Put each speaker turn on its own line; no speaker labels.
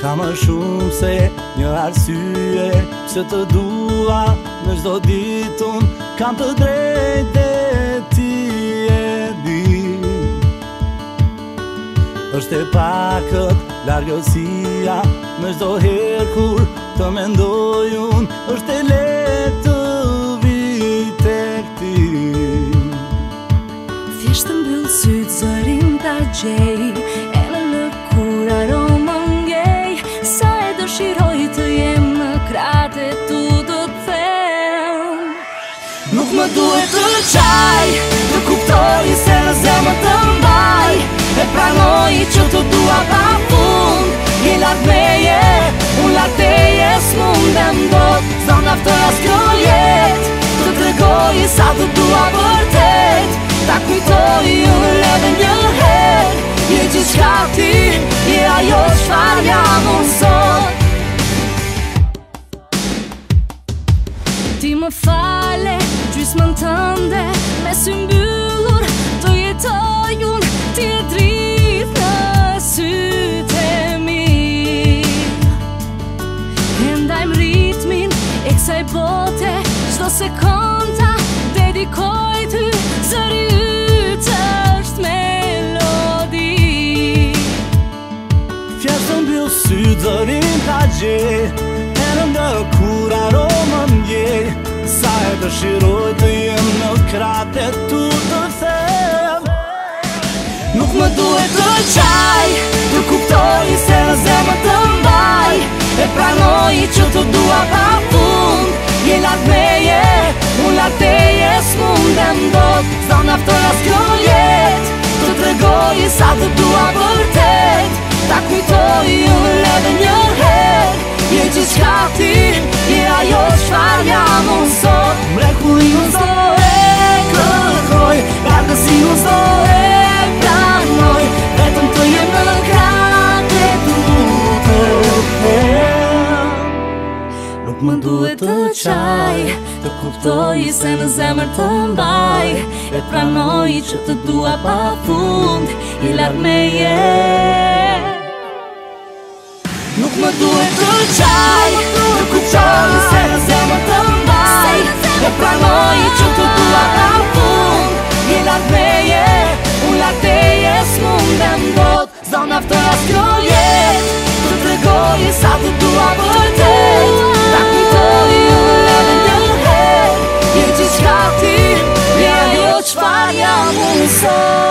Ka më shumë se një arsye pse të dua në çdo ditë unë kam të drejtë ti e di. Është e pakët largësia në çdo herë kur të mendoj unë, është e lehtë të vi tek ti.
Thjesht të mbyll syt zërin ta gjej, e në lëkur aromën ngej, sa e dëshiroj të jem në krahët e tu do të them.
Nuk më duhet të qaj, të kuptoj se në zemër të mbaj, e pranoj që të dua pa fund. Je larg meje, unë larg teje, s'mundem dot, s'do naftoj as kjo jetë, të tregoj sa të dua vërtet, ta kujtoj unë edhe një herë. Je gjithçka ti, je ajo çfarë jam unë sot.
Ti më fale, gjysmën tënde, me sy mbyllur të jetoj unë, ti e dritë në sytë e mi. E ndajmë ritmin e kësaj bote, çdo sekonda dedikoj ty, zëri yt është melodi.
Thjesht të mbyll syt zërin ta gjej, e në lëkur aromën ndjej, sa e dëshiroj të jem në krahët e tu të them. Nuk më duhet të qaj, të kuptoj se në zemër të mbaj, e pranoj që të dua pa fund. Je larg meje, unë larg teje, s'mundem dot, s'do naftoj as kjo jetë, të tregoj sa të dua vërtet, ta kujtoj unë edhe një herë. Je gjithçka ti, je ajo çfarë jam unë sot. Mrekulli unë s'do e kërkoj, largësi unë s'do e pranoj, vetëm të jem në krahët e tu të them. Nuk më duhet të qaj, të kuptoj se në zemër të mbaj, e pranoj që të dua pa fund. Je larg meje. Nuk më duhet të qaj, të kuptoj se në zemër të mbaj, e pranoj që të dua pa fund. Je larg meje, unë larg teje, s'mundem dot, s'do naftoj as kjo jetë, të tregoj sa të dua vërtet, ta kujtoj unë edhe një herë. Je gjithçka ti, je ajo çfarë jam unë sot.